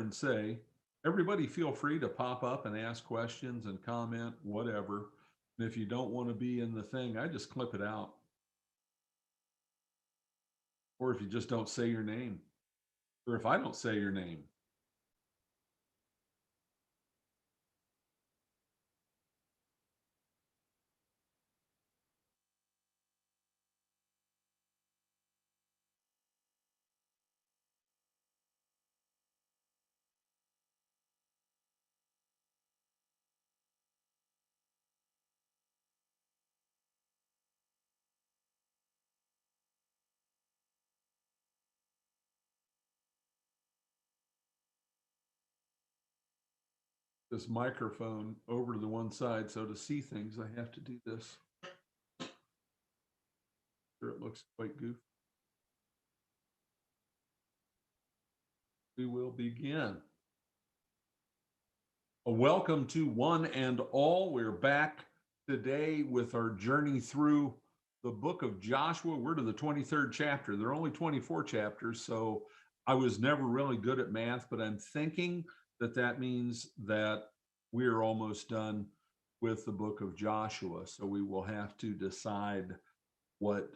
and say, everybody feel free to pop up and ask questions and comment, whatever. And if you don't want to be in the thing, I just clip it out. Or if you just don't say your name, or if I don't say your name. This microphone over to the one side. So to see things, I have to do this. Sure, it looks quite goofy. We will begin. A welcome to one and all. We're back today with our journey through the book of Joshua. We're to the 23rd chapter. There are only 24 chapters, so I was never really good at math, but I'm thinking that that means that we're almost done with the book of Joshua. So we will have to decide what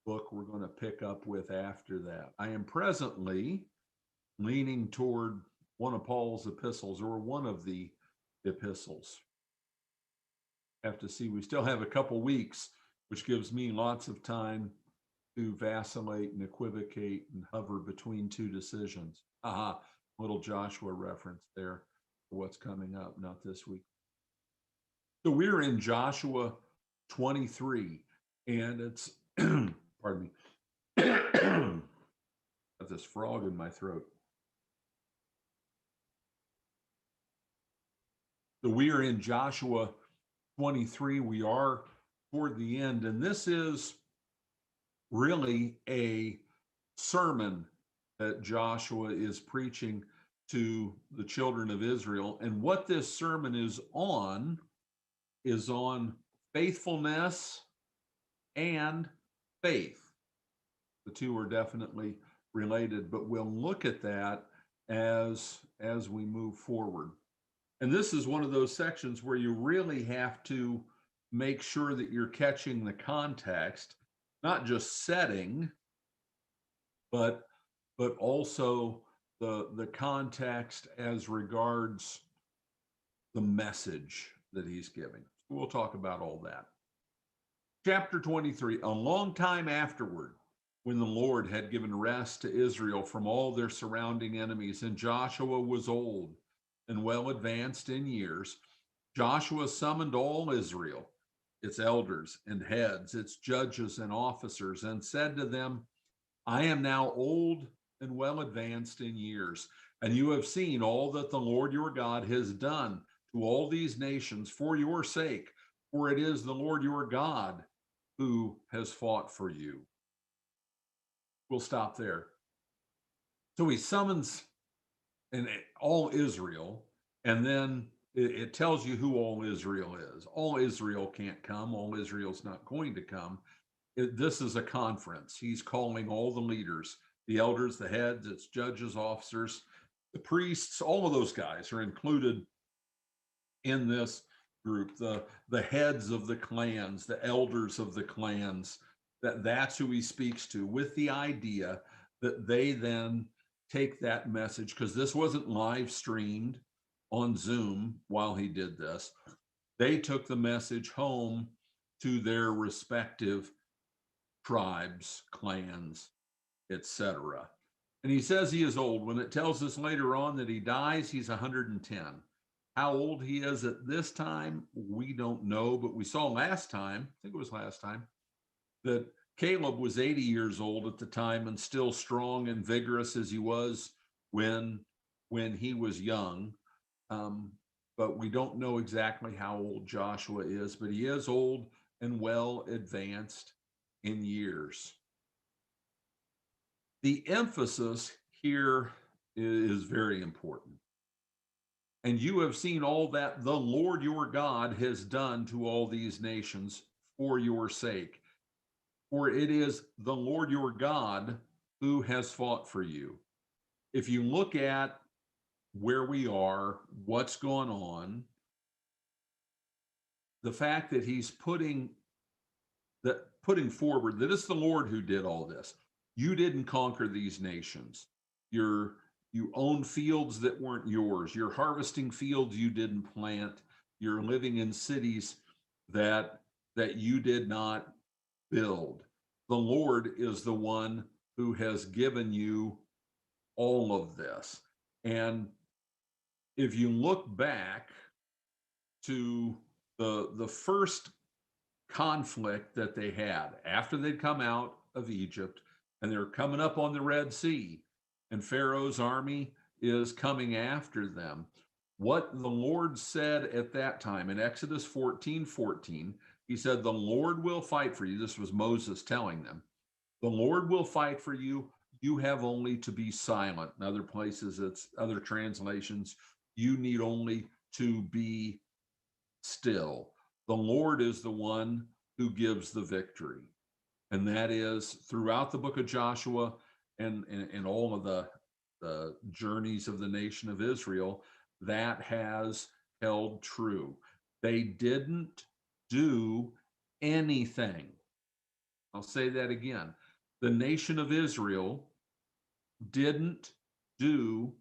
book we're going to pick up with after that. I am presently leaning toward one of Paul's epistles, or one of the epistles. Have to see. We still have a couple weeks, which gives me lots of time to vacillate and equivocate and hover between two decisions. Aha, little Joshua reference there for what's coming up, not this week. So we're in Joshua 23, and it's, pardon me, got this frog in my throat. So we are in Joshua 23. We are toward the end, and this is really a sermon that Joshua is preaching to the children of Israel. And what this sermon is on faithfulness and faith. The two are definitely related, but we'll look at that as we move forward. And this is one of those sections where you really have to make sure that you're catching the context, not just setting, but also the context as regards the message that he's giving. We'll talk about all that. Chapter 23, a long time afterward, when the Lord had given rest to Israel from all their surrounding enemies, and Joshua was old and well advanced in years, Joshua summoned all Israel, its elders and heads, its judges and officers, and said to them, I am now old and well advanced in years, and you have seen all that the Lord your God has done to all these nations for your sake, for it is the Lord your God who has fought for you. We'll stop there. So he summons all Israel, and then it tells you who all Israel is. All Israel can't come. All Israel's not going to come. This is a conference. He's calling all the leaders, the elders, the heads, its judges, officers, the priests, all of those guys are included in this group. The heads of the clans, the elders of the clans, that's who he speaks to, with the idea that they then take that message, because this wasn't live streamed on Zoom while he did this. They took the message home to their respective tribes, clans, etc. And he says he is old. When it tells us later on that he dies, he's 110. How old he is at this time, we don't know, but we saw last time, I think it was last time, that Caleb was 80 years old at the time and still strong and vigorous as he was when he was young. But we don't know exactly how old Joshua is, but he is old and well advanced in years. The emphasis here is very important. And you have seen all that the Lord your God has done to all these nations for your sake. For it is the Lord your God who has fought for you. If you look at where we are, what's going on, the fact that he's putting forward that it's the Lord who did all this. You didn't conquer these nations. You're you own fields that weren't yours. You're harvesting fields you didn't plant. You're living in cities that you did not build. The Lord is the one who has given you all of this. And if you look back to the first conflict that they had after they'd come out of Egypt and they're coming up on the Red Sea, and Pharaoh's army is coming after them. What the Lord said at that time in Exodus 14:14, he said, "The Lord will fight for you." This was Moses telling them, "The Lord will fight for you. You have only to be silent." In other places, it's other translations, you need only to be still. The Lord is the one who gives the victory. And that is throughout the book of Joshua and all of the journeys of the nation of Israel, that has held true. They didn't do anything. I'll say that again. The nation of Israel didn't do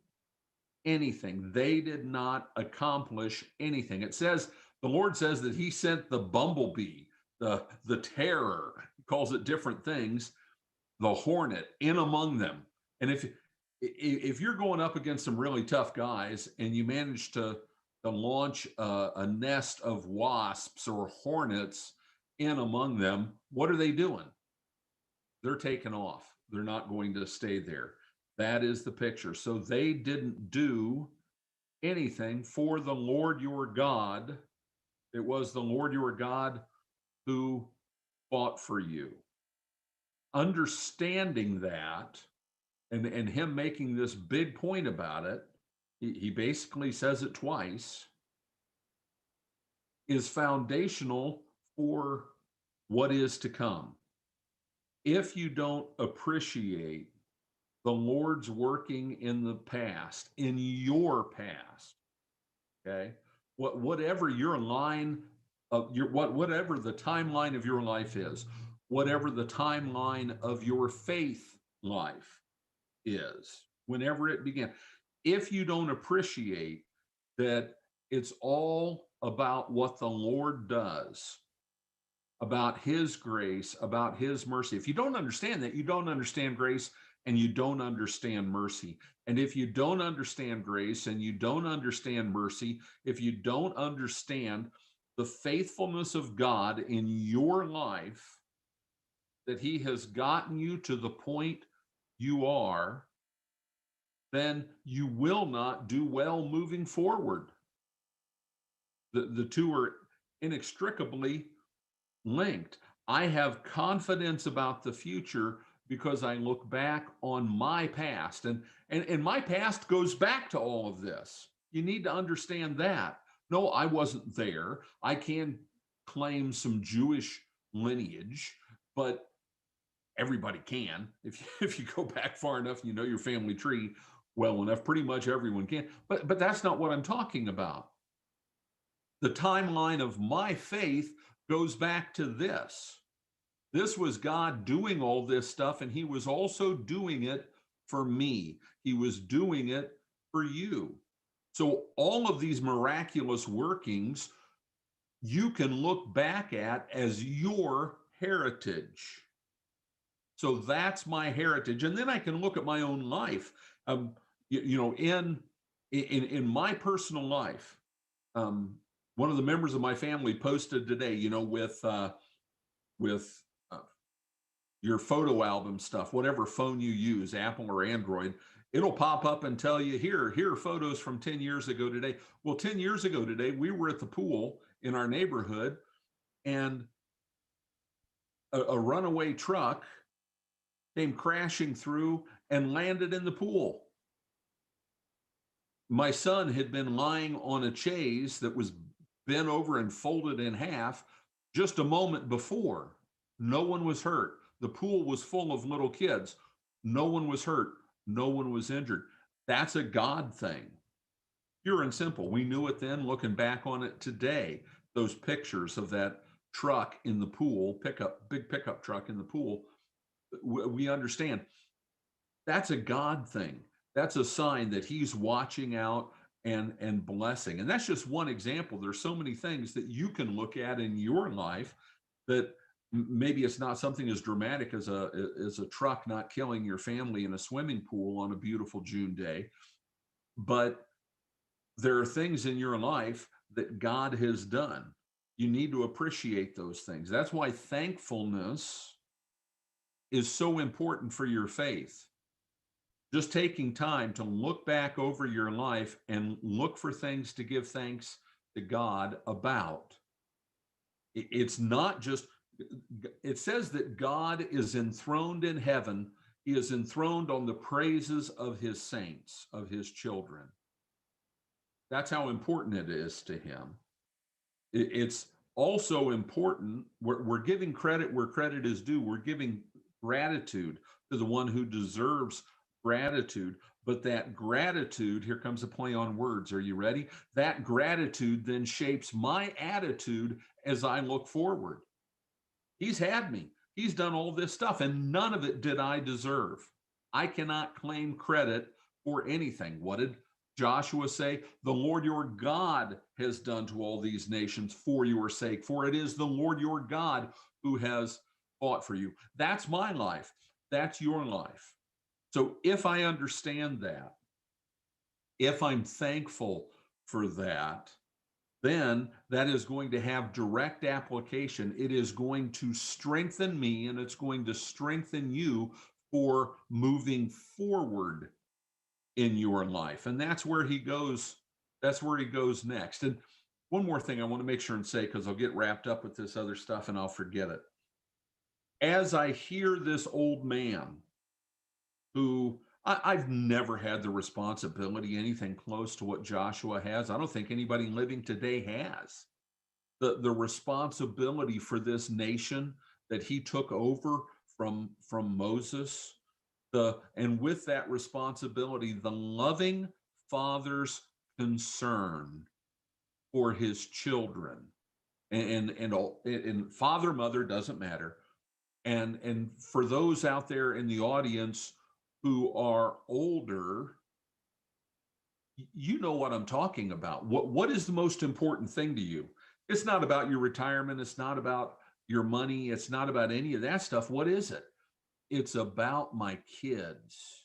anything. They did not accomplish anything. It says, the Lord says that he sent the bumblebee, the terror, he calls it different things, the hornet in among them. And if you're going up against some really tough guys and you manage to launch a nest of wasps or hornets in among them, what are they doing? They're taking off. They're not going to stay there. That is the picture. So they didn't do anything for the Lord your God. It was the Lord your God who fought for you. Understanding that and him making this big point about it, he basically says it twice, is foundational for what is to come. If you don't appreciate the Lord's working in the past, in your past, okay, whatever your line of your whatever the timeline of your life is, whatever the timeline of your faith life is, whenever it began, if you don't appreciate that it's all about what the Lord does, about his grace, about his mercy. If you don't understand that, you don't understand grace and you don't understand mercy. And if you don't understand grace and you don't understand mercy, if you don't understand the faithfulness of God in your life, that he has gotten you to the point you are, then you will not do well moving forward. The two are inextricably linked. I have confidence about the future because I look back on my past. And my past goes back to all of this. You need to understand that. No, I wasn't there. I can claim some Jewish lineage, but everybody can. If you go back far enough and you know your family tree well enough, pretty much everyone can. But that's not what I'm talking about. The timeline of my faith goes back to this. This was God doing all this stuff, and he was also doing it for me. He was doing it for you. So all of these miraculous workings you can look back at as your heritage. So that's my heritage. And then I can look at my own life. In my personal life, one of the members of my family posted today, with your photo album stuff, whatever phone you use, Apple or Android, it'll pop up and tell you, here are photos from 10 years ago today. Well, 10 years ago today, we were at the pool in our neighborhood and a runaway truck came crashing through and landed in the pool. My son had been lying on a chaise that was bent over and folded in half just a moment before. No one was hurt. The pool was full of little kids. No one was hurt. No one was injured. That's a God thing. pure and simple. We knew it then, looking back on it today, those pictures of that truck in the pool, big pickup truck in the pool, we understand that's a God thing. That's a sign that he's watching out and blessing. And that's just one example. There's so many things that you can look at in your life that maybe it's not something as dramatic as a truck not killing your family in a swimming pool on a beautiful June day, but there are things in your life that God has done. You need to appreciate those things. That's why thankfulness is so important for your faith. Just taking time to look back over your life and look for things to give thanks to God about. It's not just, it says that God is enthroned in heaven. He is enthroned on the praises of his saints, of his children. That's how important it is to him. It's also important, we're giving credit where credit is due. We're giving gratitude to the one who deserves gratitude. But that gratitude, here comes a play on words. Are you ready? That gratitude then shapes my attitude as I look forward. He's had me. He's done all this stuff, and none of it did I deserve. I cannot claim credit for anything. What did Joshua say? The Lord your God has done to all these nations for your sake, for it is the Lord your God who has fought for you. That's my life. That's your life. So if I understand that, if I'm thankful for that, then that is going to have direct application. It is going to strengthen me and it's going to strengthen you for moving forward in your life. And that's where he goes. That's where he goes next. And one more thing I want to make sure and say, because I'll get wrapped up with this other stuff and I'll forget it. As I hear this old man who I've never had the responsibility, anything close to what Joshua has. I don't think anybody living today has the responsibility for this nation that he took over from Moses. And with that responsibility, the loving father's concern for his children, and father, mother doesn't matter. And for those out there in the audience who are older, you know what I'm talking about. What is the most important thing to you? It's not about your retirement. It's not about your money. It's not about any of that stuff. What is it? It's about my kids.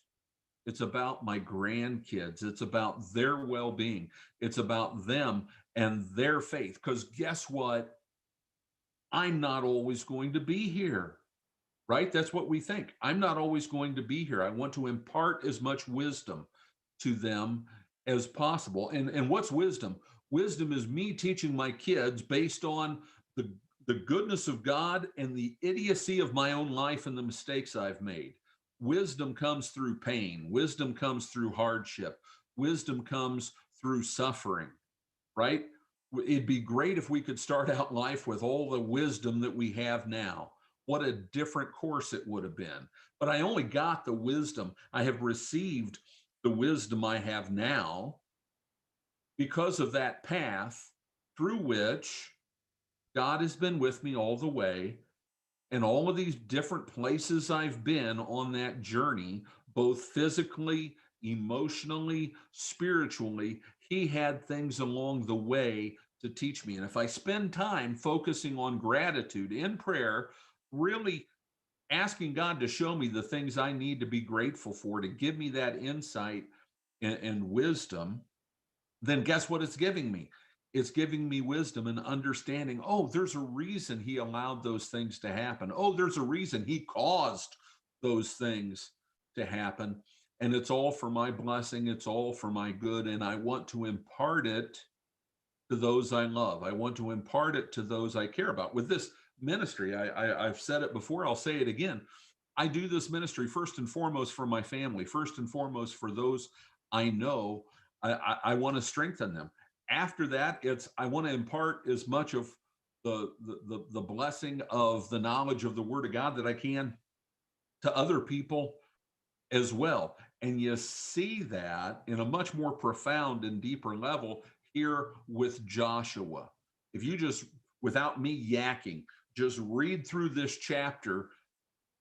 It's about my grandkids. It's about their well-being. It's about them and their faith. Because guess what? I'm not always going to be here. Right? That's what we think. I'm not always going to be here. I want to impart as much wisdom to them as possible. And what's wisdom? Wisdom is me teaching my kids based on the goodness of God and the idiocy of my own life and the mistakes I've made. Wisdom comes through pain. Wisdom comes through hardship. Wisdom comes through suffering, right? It'd be great if we could start out life with all the wisdom that we have now. What a different course it would have been. But I only got the wisdom. I have received the wisdom I have now because of that path through which God has been with me all the way. And all of these different places I've been on that journey, both physically, emotionally, spiritually, he had things along the way to teach me. And if I spend time focusing on gratitude in prayer, really asking God to show me the things I need to be grateful for, to give me that insight and wisdom, then guess what it's giving me? It's giving me wisdom and understanding. Oh, there's a reason he allowed those things to happen. Oh, there's a reason he caused those things to happen. And it's all for my blessing. It's all for my good. And I want to impart it to those I love. I want to impart it to those I care about. With this ministry, I've said it before, I'll say it again. I do this ministry first and foremost for my family, first and foremost for those I know. I want to strengthen them. After that, it's I want to impart as much of the blessing of the knowledge of the Word of God that I can to other people as well. And you see that in a much more profound and deeper level here with Joshua. If you just, without me yakking, just read through this chapter,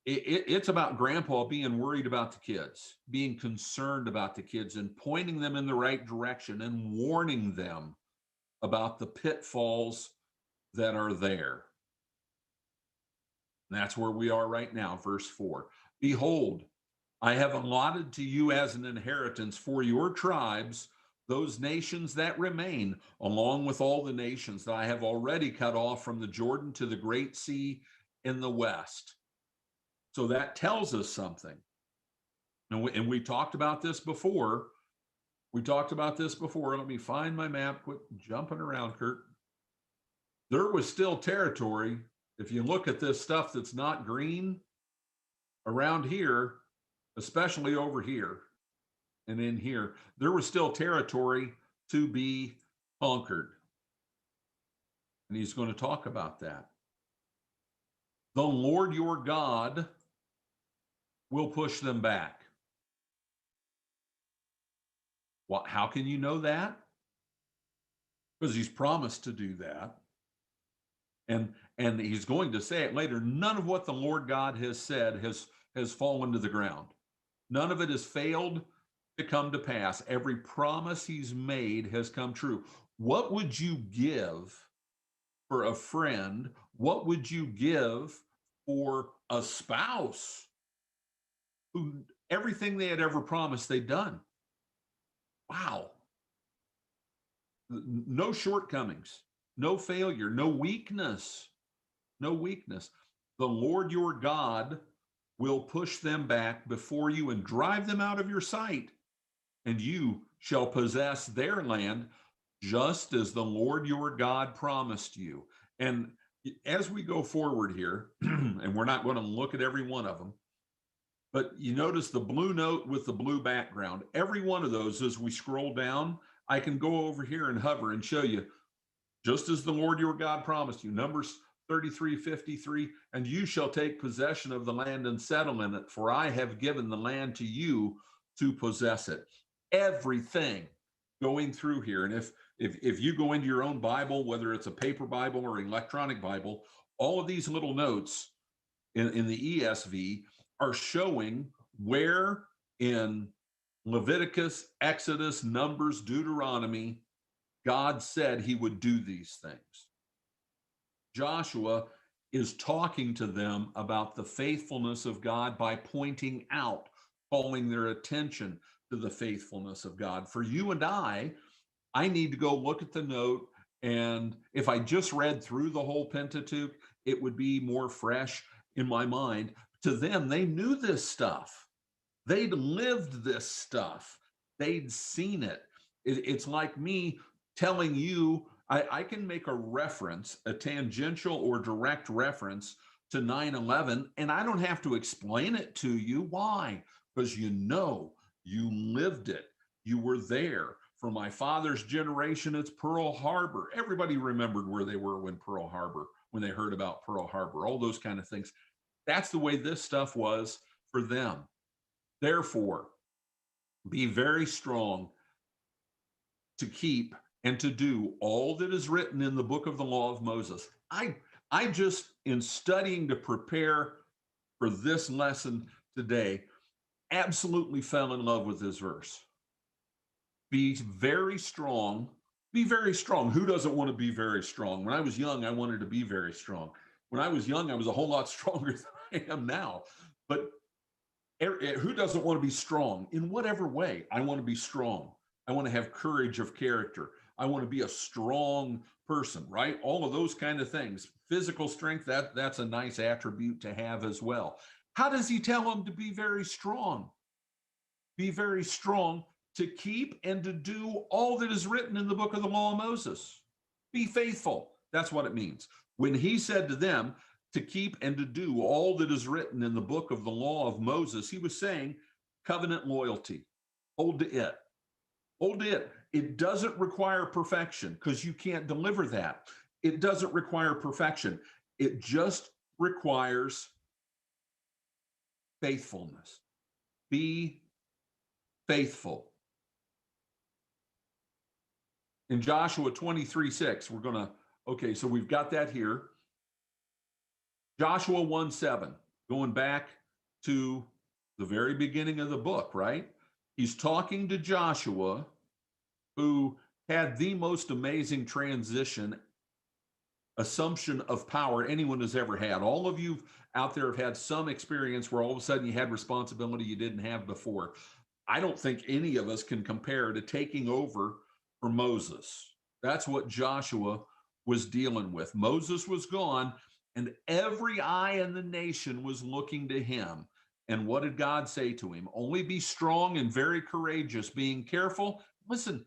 it's about grandpa being worried about the kids, being concerned about the kids, and pointing them in the right direction and warning them about the pitfalls that are there. And that's where we are right now, verse 4. Behold, I have allotted to you as an inheritance for your tribes those nations that remain, along with all the nations that I have already cut off from the Jordan to the great sea in the west. So that tells us something. And we talked about this before. Let me find my map. Quit jumping around, Kurt. There was still territory. If you look at this stuff that's not green around here, especially over here and in here, there was still territory to be conquered. And he's going to talk about that. The Lord your God will push them back. Well, how can you know that? Because he's promised to do that. And he's going to say it later. None of what the Lord God has said has fallen to the ground. None of it has failed to come to pass. Every promise he's made has come true. What would you give for a friend? What would you give for a spouse who everything they had ever promised they'd done? Wow. No shortcomings, no failure, no weakness, no weakness. The Lord your God will push them back before you and drive them out of your sight, and you shall possess their land just as the Lord your God promised you. And as we go forward here, and we're not going to look at every one of them, but you notice the blue note with the blue background. Every one of those, as we scroll down, I can go over here and hover and show you, just as the Lord your God promised you. Numbers 33:53, and you shall take possession of the land and settle in it, for I have given the land to you to possess it. Everything going through here. And if you go into your own Bible, whether it's a paper Bible or an electronic Bible, all of these little notes in the ESV are showing where in Leviticus, Exodus, Numbers, Deuteronomy, God said he would do these things. Joshua is talking to them about the faithfulness of God by pointing out, calling their attention to the faithfulness of God. For you and I need to go look at the note, and if I just read through the whole Pentateuch, it would be more fresh in my mind. To them, they knew this stuff. They'd lived this stuff. They'd seen it. It's like me telling you, I can make a reference, a tangential or direct reference to 9/11, and I don't have to explain it to you. Why? Because you lived it. You were there. For my father's generation, it's Pearl Harbor. Everybody remembered where they were when they heard about Pearl Harbor, all those kind of things. That's the way this stuff was for them. Therefore, be very strong to keep and to do all that is written in the book of the law of Moses. I just, in studying to prepare for this lesson today, absolutely fell in love with this verse. Be very strong. Be very strong. Who doesn't want to be very strong? When I was young, I wanted to be very strong. When I was young, I was a whole lot stronger than I am now. But who doesn't want to be strong? In whatever way, I want to be strong. I want to have courage of character. I want to be a strong person, right? All of those kind of things. Physical strength, that's a nice attribute to have as well. How does he tell them to be very strong? Be very strong to keep and to do all that is written in the book of the law of Moses. Be faithful. That's what it means. When he said to them to keep and to do all that is written in the book of the law of Moses, he was saying covenant loyalty. Hold to it. Hold to it. It doesn't require perfection because you can't deliver that. It doesn't require perfection. It just requires faithfulness. Be faithful. In Joshua 23:6, we're going to, okay, so we've got that here. Joshua 1:7, going back to the very beginning of the book, right? He's talking to Joshua, who had the most amazing transition, assumption of power anyone has ever had. All of you out there have had some experience where all of a sudden you had responsibility you didn't have before. I don't think any of us can compare to taking over for Moses. That's what Joshua was dealing with. Moses was gone, and every eye in the nation was looking to him. And what did God say to him? Only be strong and very courageous, being careful. Listen,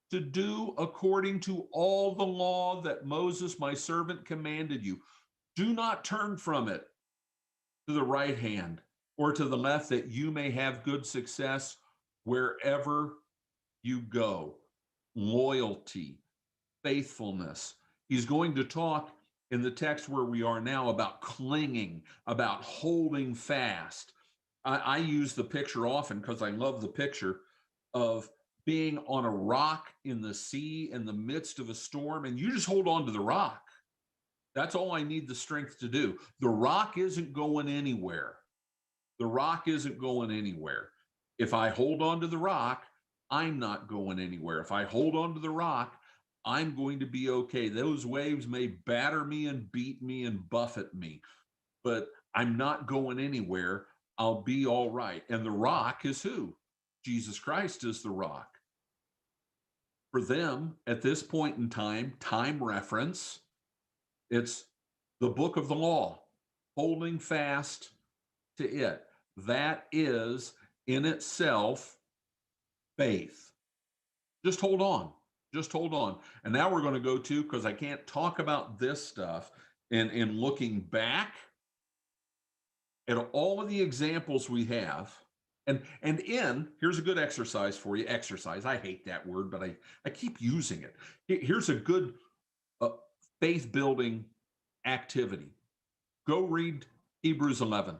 to do according to all the law that Moses, my servant, commanded you. Do not turn from it to the right hand or to the left, that you may have good success wherever you go. Loyalty, faithfulness. He's going to talk in the text where we are now about clinging, about holding fast. I use the picture often because I love the picture of being on a rock in the sea in the midst of a storm, and you just hold on to the rock. That's all I need the strength to do. The rock isn't going anywhere. The rock isn't going anywhere. If I hold on to the rock, I'm not going anywhere. If I hold on to the rock, I'm going to be okay. Those waves may batter me and beat me and buffet me, but I'm not going anywhere. I'll be all right. And the rock is who? Jesus Christ is the rock. For them, at this point in time reference, it's the book of the law, holding fast to it. That is in itself faith. Just hold on. Just hold on. And now we're going to go to, because I can't talk about this stuff, and looking back at all of the examples we have. And here's a good exercise for you. Exercise. I hate that word, but I keep using it. Here's a good faith building activity. Go read Hebrews 11.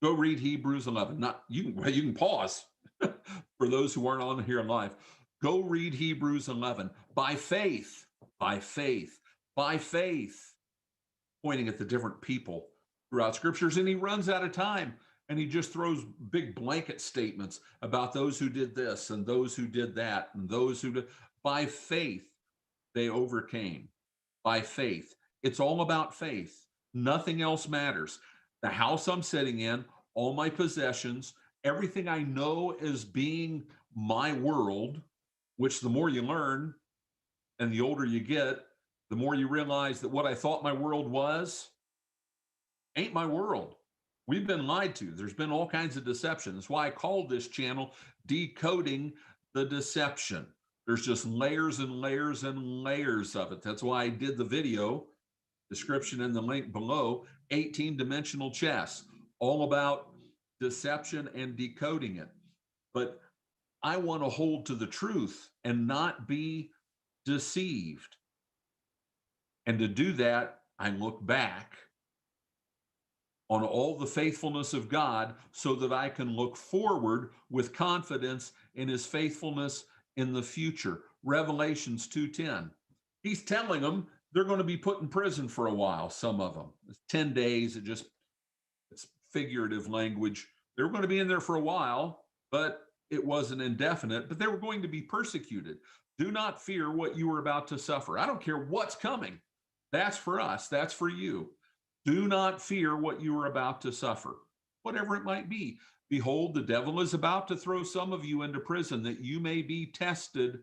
Go read Hebrews 11. Not you can pause for those who aren't on here live. Go read Hebrews 11. By faith, by faith, by faith, pointing at the different people throughout scriptures, and he runs out of time. And he just throws big blanket statements about those who did this and those who did that and those who did. By faith, they overcame. By faith. It's all about faith. Nothing else matters. The house I'm sitting in, all my possessions, everything I know as being my world, which the more you learn and the older you get, the more you realize that what I thought my world was ain't my world. We've been lied to. There's been all kinds of deception. That's why I called this channel Decoding the Deception. There's just layers and layers and layers of it. That's why I did the video, description in the link below, 18-dimensional chess, all about deception and decoding it. But I want to hold to the truth and not be deceived. And to do that, I look back on all the faithfulness of God so that I can look forward with confidence in his faithfulness in the future. Revelations 2:10. He's telling them they're going to be put in prison for a while, some of them. It's 10 days, it's figurative language. They were going to be in there for a while, but it wasn't indefinite, but they were going to be persecuted. Do not fear what you are about to suffer. I don't care what's coming. That's for us. That's for you. Do not fear what you are about to suffer, whatever it might be. Behold, the devil is about to throw some of you into prison that you may be tested.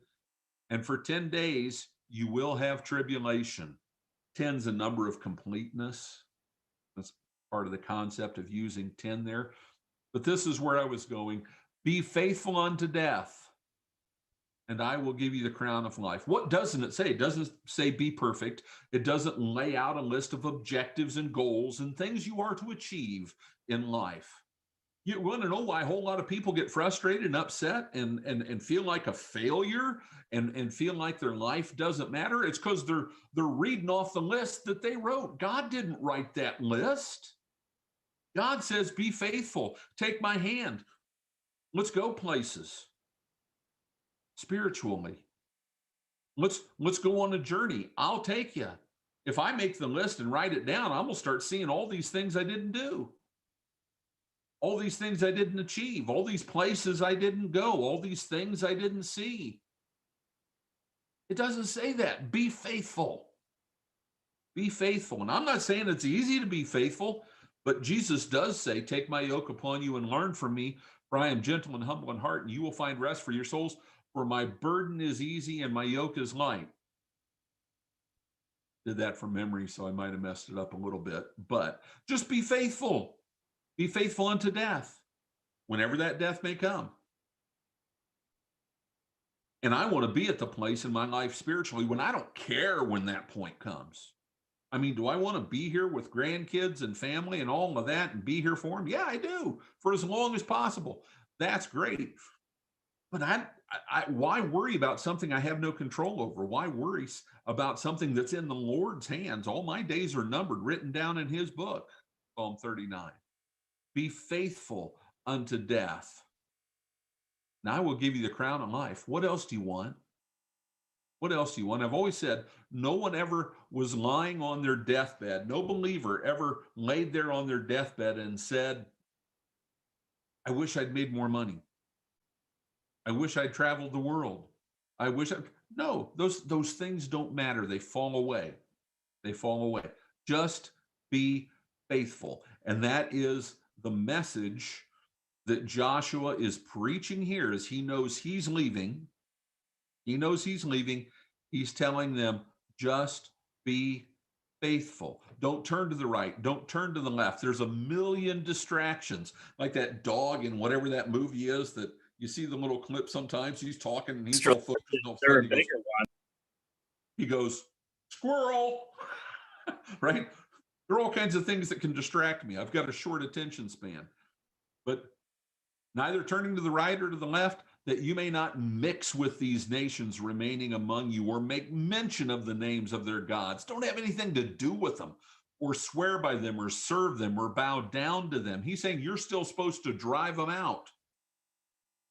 And for 10 days, you will have tribulation. 10's a number of completeness. That's part of the concept of using 10 there. But this is where I was going. Be faithful unto death, and I will give you the crown of life. What doesn't it say? It doesn't say be perfect. It doesn't lay out a list of objectives and goals and things you are to achieve in life. You want to know why a whole lot of people get frustrated and upset and feel like a failure and feel like their life doesn't matter? It's because they're reading off the list that they wrote. God didn't write that list. God says, be faithful. Take my hand. Let's go places spiritually. Let's go on a journey. I'll take you. If I make the list and write it down, I'm gonna start seeing all these things I didn't do, all these things I didn't achieve, all these places I didn't go, all these things I didn't see. It doesn't say that. Be faithful. Be faithful. And I'm not saying it's easy to be faithful, but Jesus does say, take my yoke upon you and learn from me, for I am gentle and humble in heart, and you will find rest for your souls. For my burden is easy and my yoke is light. Did that from memory, so I might have messed it up a little bit, but just be faithful. Be faithful unto death, whenever that death may come. And I want to be at the place in my life spiritually when I don't care when that point comes. I mean, do I want to be here with grandkids and family and all of that and be here for them? Yeah, I do, for as long as possible. That's great. But why worry about something I have no control over? Why worry about something that's in the Lord's hands? All my days are numbered, written down in his book, Psalm 39. Be faithful unto death. Now I will give you the crown of life. What else do you want? What else do you want? I've always said, no one ever was lying on their deathbed. No believer ever laid there on their deathbed and said, I wish I'd made more money. I wish I'd traveled the world. I wish I, no, those things don't matter. They fall away. They fall away. Just be faithful. And that is the message that Joshua is preaching here as he knows he's leaving. He knows he's leaving. He's telling them, just be faithful. Don't turn to the right. Don't turn to the left. There's a million distractions, like that dog in whatever that movie is that you see the little clip sometimes. He's talking and he's all focused. All There are bigger ones. He goes, squirrel, right? There are all kinds of things that can distract me. I've got a short attention span, but neither turning to the right or to the left, that you may not mix with these nations remaining among you or make mention of the names of their gods. Don't have anything to do with them or swear by them or serve them or bow down to them. He's saying you're still supposed to drive them out,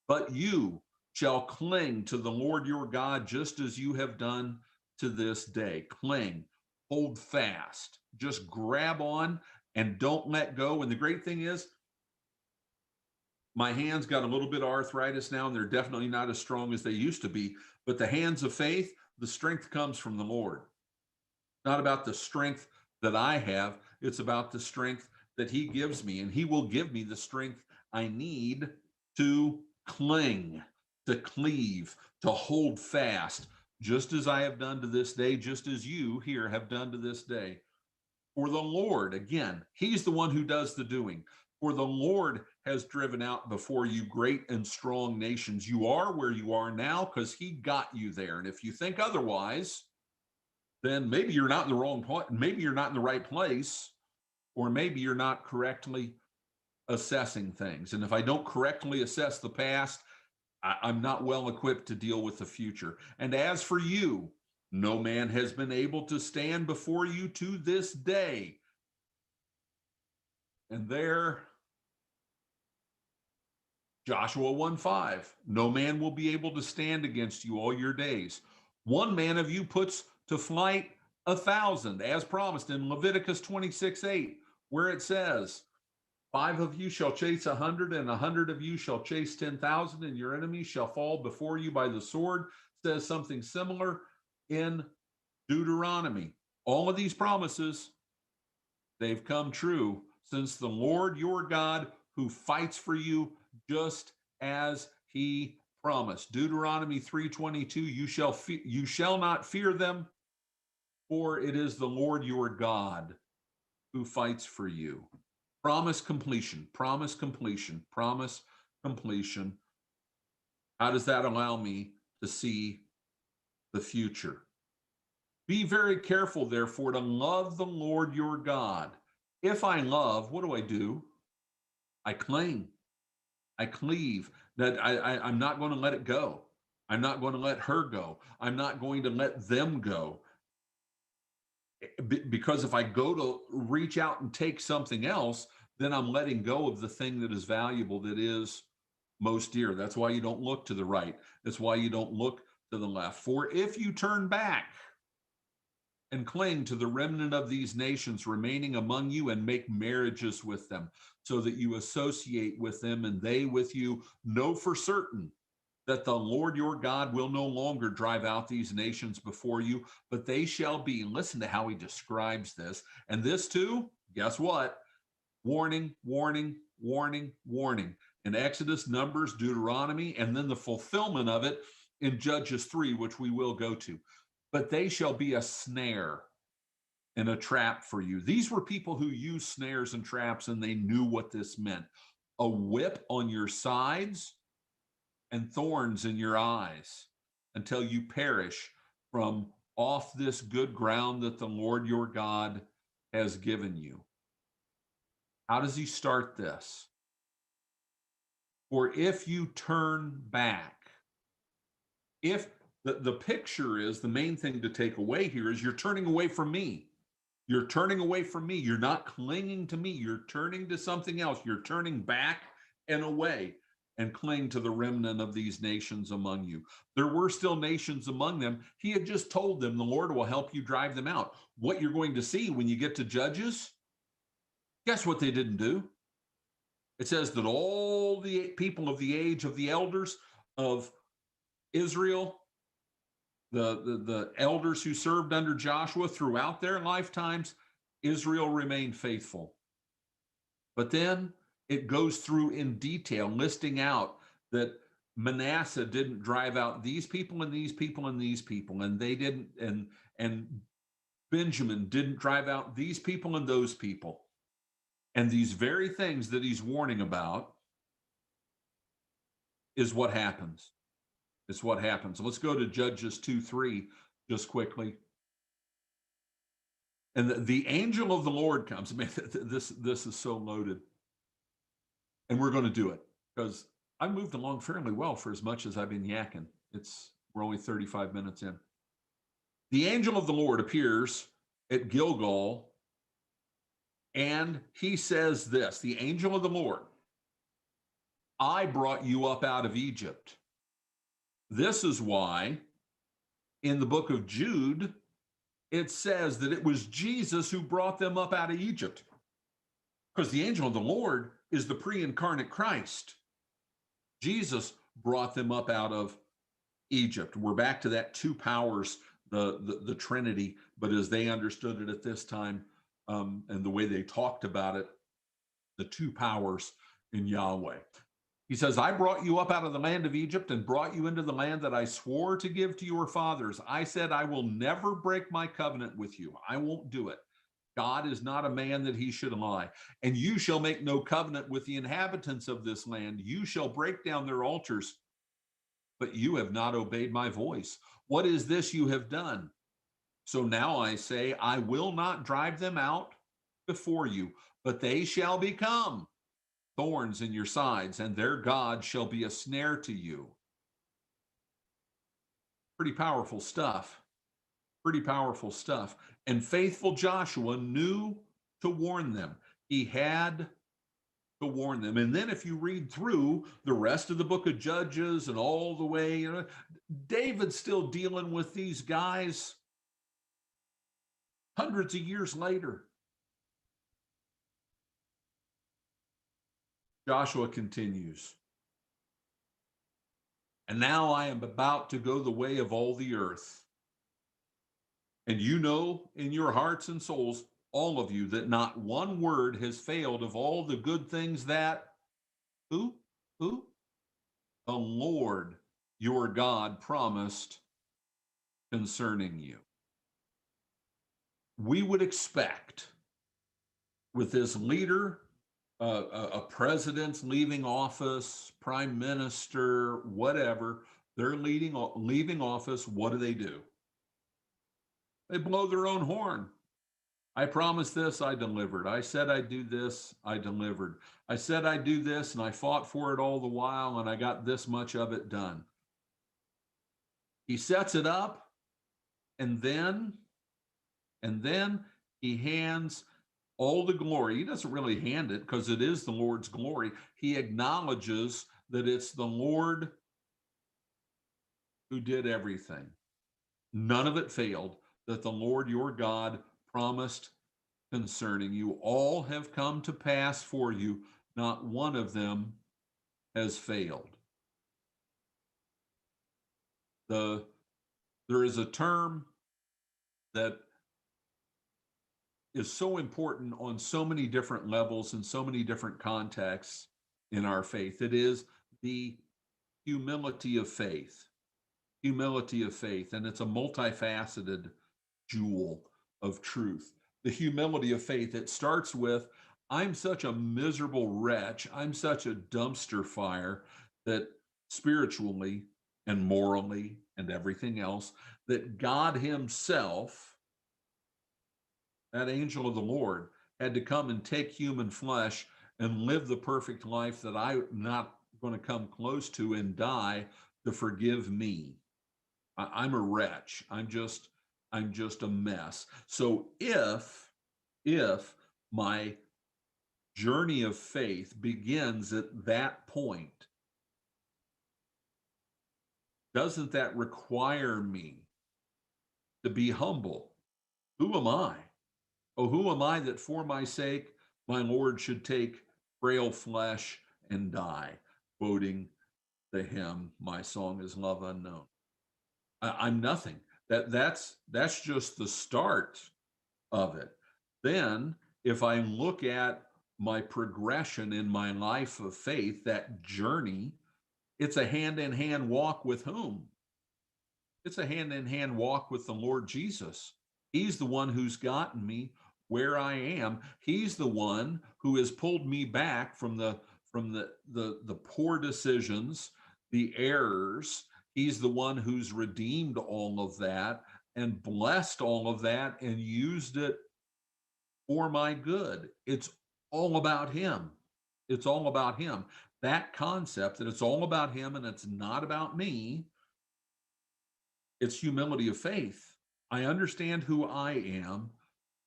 but you shall cling to the Lord your God just as you have done to this day. Cling, hold fast, just grab on and don't let go. And the great thing is, my hands got a little bit of arthritis now, and they're definitely not as strong as they used to be. But the hands of faith, the strength comes from the Lord. Not about the strength that I have, it's about the strength that he gives me. And he will give me the strength I need to cling, to cleave, to hold fast, just as I have done to this day, just as you here have done to this day. For the Lord, again, he's the one who does the doing. For the Lord has driven out before you great and strong nations. You are where you are now because he got you there. And if you think otherwise, then maybe you're not in the wrong place, maybe you're not in the right place, or maybe you're not correctly assessing things. And if I don't correctly assess the past, I'm not well equipped to deal with the future. And as for you, no man has been able to stand before you to this day. And there, Joshua 1:5, no man will be able to stand against you all your days. One man of you puts to flight 1,000, as promised in Leviticus 26:8, where it says, 5 of you shall chase 100, and 100 of you shall chase 10,000, and your enemies shall fall before you by the sword. Says something similar in Deuteronomy. All of these promises, they've come true since the Lord your God, who fights for you just as he promised. Deuteronomy 3:22, you shall not fear them, for it is the Lord your God who fights for you. Promise completion, promise completion, promise completion. How does that allow me to see the future? Be very careful, therefore, to love the Lord your God. If I love, what do? I cling, I cleave. That I'm not going to let it go. I'm not going to let her go. I'm not going to let them go. Because if I go to reach out and take something else, then I'm letting go of the thing that is valuable, that is most dear. That's why you don't look to the right. That's why you don't look to the left. For if you turn back and cling to the remnant of these nations remaining among you and make marriages with them, so that you associate with them and they with you, know for certain that the Lord your God will no longer drive out these nations before you, but they shall be, and listen to how he describes this. And this too, guess what? Warning, warning, warning, warning. In Exodus, Numbers, Deuteronomy, and then the fulfillment of it in Judges 3, which we will go to. But they shall be a snare and a trap for you. These were people who used snares and traps, and they knew what this meant. A whip on your sides and thorns in your eyes until you perish from off this good ground that the Lord your God has given you. How does he start this? For if you turn back, if the picture is, the main thing to take away here is you're turning away from me. You're turning away from me. You're not clinging to me. You're turning to something else. You're turning back and away and cling to the remnant of these nations among you. There were still nations among them. He had just told them the Lord will help you drive them out. What you're going to see when you get to Judges, guess what they didn't do? It says that all the people of the age of the elders of Israel, the elders who served under Joshua throughout their lifetimes, Israel remained faithful. But then it goes through in detail, listing out that Manasseh didn't drive out these people and these people and these people, and they didn't, and Benjamin didn't drive out these people and those people. And these very things that he's warning about is what happens. It's what happens. Let's go to Judges 2:3 just quickly. And the angel of the Lord comes. Man, this is so loaded. And we're going to do it because I moved along fairly well for as much as I've been yakking. We're only 35 minutes in. The angel of the Lord appears at Gilgal, and he says this, the angel of the Lord, I brought you up out of Egypt. This is why in the book of Jude, it says that it was Jesus who brought them up out of Egypt, because the angel of the Lord is the pre-incarnate Christ. Jesus brought them up out of Egypt. We're back to that two powers, the Trinity, but as they understood it at this time, and the way they talked about it, the two powers in Yahweh. He says, I brought you up out of the land of Egypt and brought you into the land that I swore to give to your fathers. I said, I will never break my covenant with you. I won't do it. God is not a man that he should lie. And you shall make no covenant with the inhabitants of this land. You shall break down their altars, but you have not obeyed my voice. What is this you have done? So now I say, I will not drive them out before you, but they shall become thorns in your sides, and their God shall be a snare to you. Pretty powerful stuff. Pretty powerful stuff. And faithful Joshua knew to warn them. He had to warn them. And then if you read through the rest of the book of Judges and all the way, David's still dealing with these guys hundreds of years later. Joshua continues. And now I am about to go the way of all the earth. And you know in your hearts and souls, all of you, that not one word has failed of all the good things that, who? The Lord your God promised concerning you. We would expect with this leader, a president's leaving office, prime minister, whatever, they're leaving office. What do? They blow their own horn. I promised this, I delivered. I said I'd do this, I delivered. I said I'd do this, and I fought for it all the while, and I got this much of it done. He sets it up, and then he hands all the glory. He doesn't really hand it because it is the Lord's glory. He acknowledges that it's the Lord who did everything. None of it failed, that the Lord your God promised concerning you. All have come to pass for you, not one of them has failed. There is a term that is so important on so many different levels and so many different contexts in our faith. It is the humility of faith. Humility of faith. And it's a multifaceted jewel of truth. The humility of faith, it starts with, I'm such a miserable wretch. I'm such a dumpster fire that spiritually and morally and everything else, that God Himself, that angel of the Lord, had to come and take human flesh and live the perfect life that I'm not going to come close to and die to forgive me. I'm a wretch. I'm just a mess. So if my journey of faith begins at that point, doesn't that require me to be humble? Who am I? Oh, who am I that for my sake my Lord should take frail flesh and die? Quoting the hymn, My Song is Love Unknown. I'm nothing. That's just the start of it. Then, if I look at my progression in my life of faith, that journey, it's a hand in hand walk with whom? It's a hand in hand walk with the Lord Jesus. He's the one who's gotten me where I am. He's the one who has pulled me back from the poor decisions, the errors. He's the one who's redeemed all of that and blessed all of that and used it for my good. It's all about Him. It's all about Him. That concept that it's all about Him and it's not about me, it's humility of faith. I understand who I am,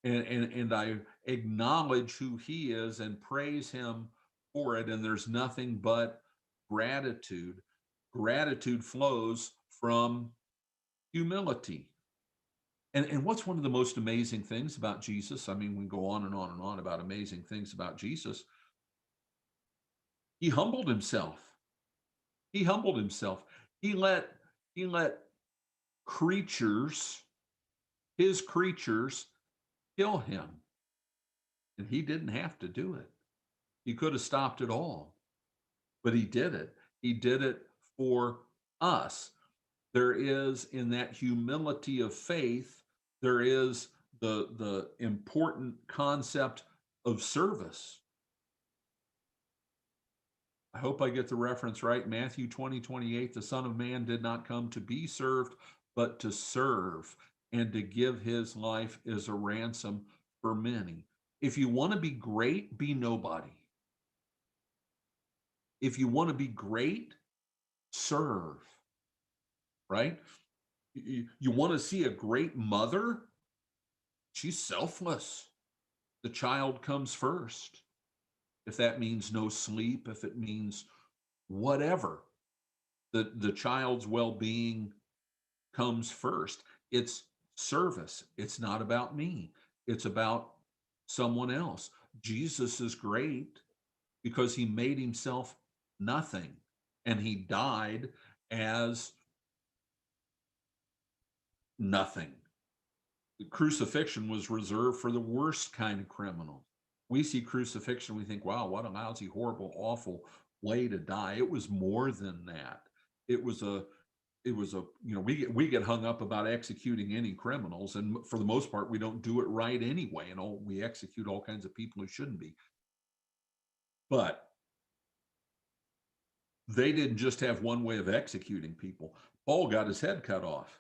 and I acknowledge who He is and praise Him for it. And there's nothing but gratitude. Gratitude flows from humility. And what's one of the most amazing things about Jesus? I mean, we go on and on and on about amazing things about Jesus. He humbled Himself. He humbled Himself. He let creatures, His creatures, kill Him. And He didn't have to do it. He could have stopped it all, but He did it. He did it for us. There is, in that humility of faith, there is the important concept of service. I hope I get the reference right. Matthew 20:28, the Son of Man did not come to be served, but to serve and to give His life as a ransom for many. If you want to be great, be nobody. If you want to be great, serve, right? You want to see a great mother? She's selfless. The child comes first. If that means no sleep, if it means whatever, the child's well-being comes first. It's service. It's not about me. It's about someone else. Jesus is great because He made Himself nothing and He died as nothing. The crucifixion was reserved for the worst kind of criminal. We see crucifixion, we think, wow, what a lousy, horrible, awful way to die. It was more than that. It was a we get hung up about executing any criminals, and for the most part we don't do it right anyway, and we execute all kinds of people who shouldn't be. But they didn't just have one way of executing people. Paul got his head cut off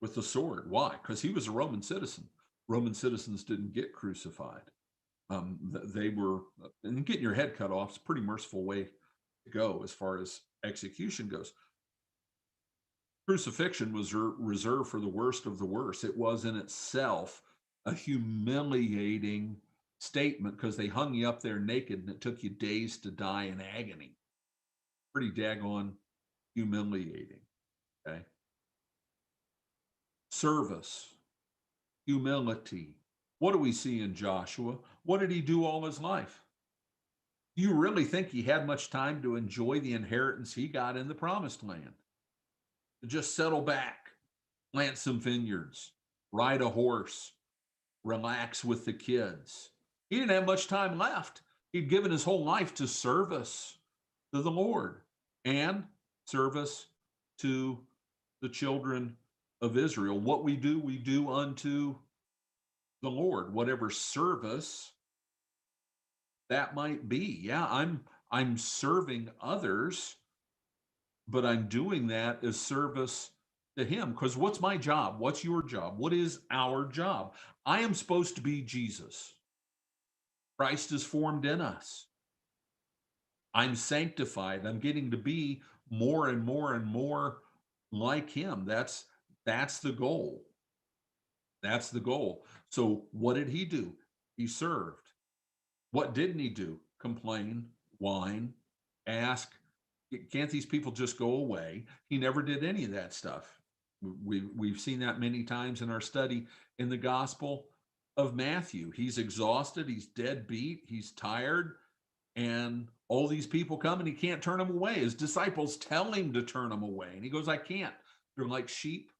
with the sword. Why? Because he was a Roman citizen. Roman citizens didn't get crucified. They were, and getting your head cut off is a pretty merciful way to go as far as execution goes. Crucifixion was reserved for the worst of the worst. It was in itself a humiliating statement because they hung you up there naked and it took you days to die in agony. Pretty daggone humiliating. Okay. Service, humility. What do we see in Joshua? What did he do all his life? You really think he had much time to enjoy the inheritance he got in the promised land? To just settle back, plant some vineyards, ride a horse, relax with the kids. He didn't have much time left. He'd given his whole life to service to the Lord and service to the children of Israel. What we do unto the Lord, whatever service that might be. Yeah, I'm serving others, but I'm doing that as service to him. Because what's my job? What's your job? What is our job? I am supposed to be Jesus. Christ is formed in us. I'm sanctified. I'm getting to be more and more and more like him. That's the goal. That's the goal. So what did he do? He served. What didn't he do? Complain, whine, ask, can't these people just go away? He never did any of that stuff. We've seen that many times in our study in the Gospel of Matthew. He's exhausted, he's dead beat, he's tired, and all these people come and he can't turn them away. His disciples tell him to turn them away, and he goes, I can't. They're like sheep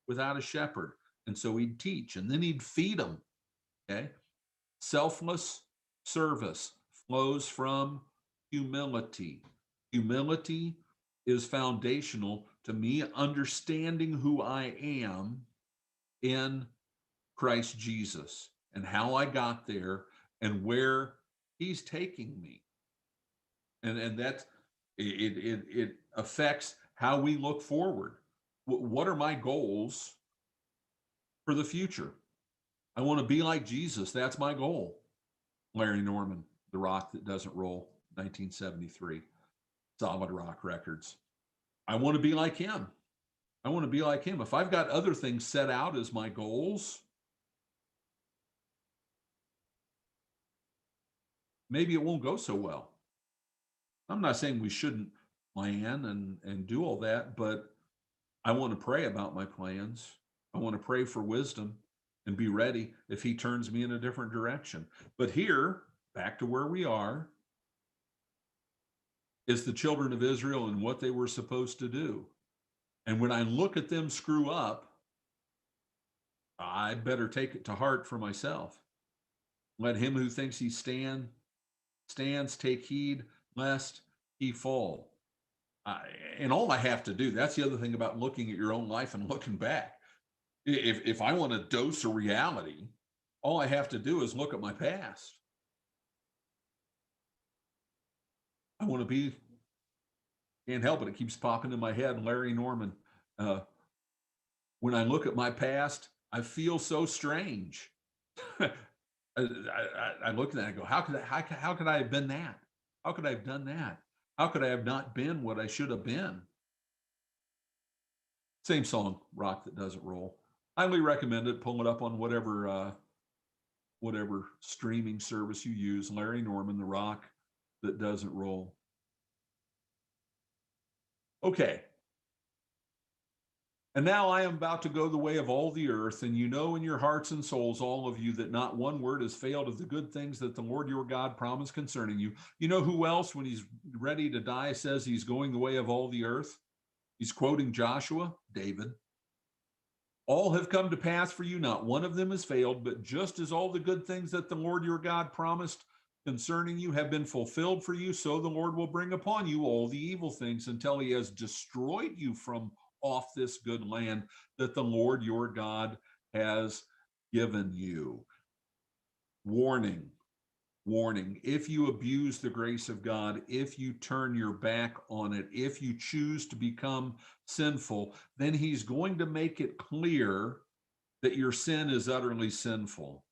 without a shepherd. And so he'd teach, and then he'd feed them. Okay. Selfless service flows from humility. Humility is foundational to me understanding who I am in Christ Jesus and how I got there and where he's taking me. And that's it affects how we look forward. What are my goals for the future? I want to be like Jesus. That's my goal. Larry Norman, The Rock That Doesn't Roll, 1973, Solid Rock Records. I want to be like him. I want to be like him. If I've got other things set out as my goals, maybe it won't go so well. I'm not saying we shouldn't plan and do all that, but I want to pray about my plans. I want to pray for wisdom and be ready if he turns me in a different direction. But here, back to where we are, is the children of Israel and what they were supposed to do. And when I look at them screw up, I better take it to heart for myself. Let him who thinks he stands take heed lest he fall. And all I have to do, that's the other thing about looking at your own life and looking back. If I want a dose of reality, all I have to do is look at my past. I want to be, can't help it. It keeps popping in my head. Larry Norman. When I look at my past, I feel so strange. I look at that and I go, how could I have been that? How could I have done that? How could I have not been what I should have been? Same song, Rock That Doesn't Roll. Highly recommend it. Pull it up on whatever streaming service you use. Larry Norman, The Rock That Doesn't Roll. Okay. And now I am about to go the way of all the earth, and you know in your hearts and souls, all of you, that not one word has failed of the good things that the Lord your God promised concerning you. You know who else, when he's ready to die, says he's going the way of all the earth? He's quoting Joshua, David. All have come to pass for you, not one of them has failed, but just as all the good things that the Lord your God promised concerning you have been fulfilled for you, so the Lord will bring upon you all the evil things until he has destroyed you from off this good land that the Lord your God has given you. Warning, warning. If you abuse the grace of God, if you turn your back on it, if you choose to become sinful, then he's going to make it clear that your sin is utterly sinful.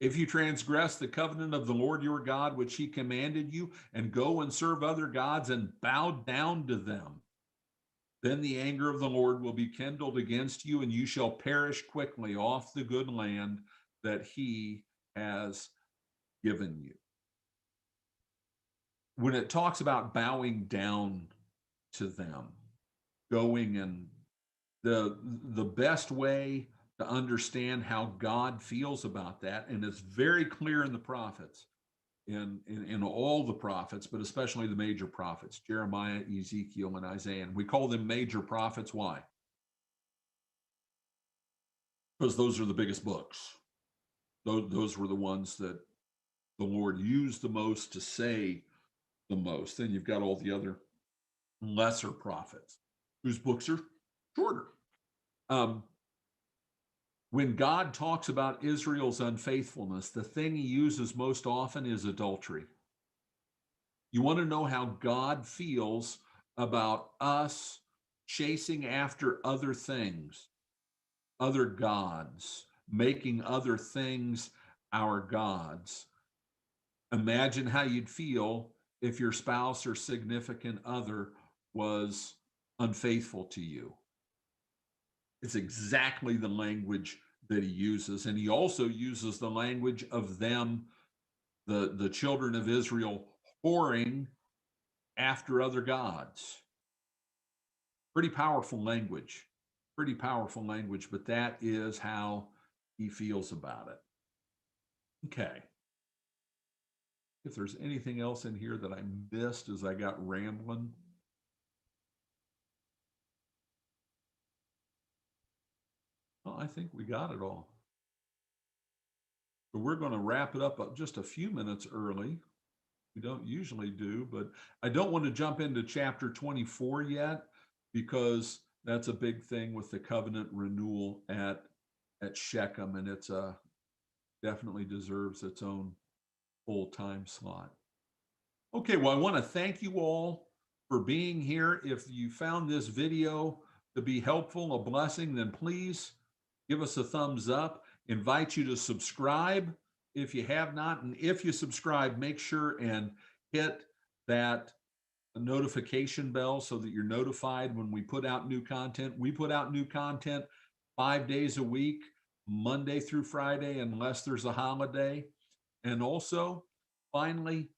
If you transgress the covenant of the Lord your God, which he commanded you, and go and serve other gods and bow down to them, then the anger of the Lord will be kindled against you, and you shall perish quickly off the good land that he has given you. when it talks about bowing down to them, going and the best way to understand how God feels about that, and it's very clear in the prophets, in all the prophets, but especially the major prophets, Jeremiah, Ezekiel, and Isaiah. And we call them major prophets. Why? Because those are the biggest books. Those were the ones that the Lord used the most to say the most. Then you've got all the other lesser prophets whose books are shorter. When God talks about Israel's unfaithfulness, the thing he uses most often is adultery. You want to know how God feels about us chasing after other things, other gods, making other things our gods. Imagine how you'd feel if your spouse or significant other was unfaithful to you. It's exactly the language that he uses. And he also uses the language of them, the children of Israel, whoring after other gods. Pretty powerful language. Pretty powerful language, but that is how he feels about it. Okay. If there's anything else in here that I missed as I got rambling. Well, I think we got it all. So we're going to wrap it up just a few minutes early. We don't usually do, but I don't want to jump into chapter 24 yet because that's a big thing with the covenant renewal at Shechem, and it's definitely deserves its own full time slot. Okay, well, I want to thank you all for being here. If you found this video to be helpful, a blessing, then please give us a thumbs up. Invite you to subscribe if you have not. And if you subscribe, make sure and hit that notification bell so that you're notified when we put out new content. We put out new content 5 days a week, Monday through Friday, unless there's a holiday. And also, finally,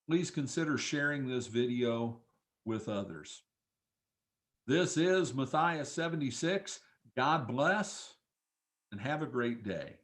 please consider sharing this video with others. This is Matthias 76. God bless and have a great day.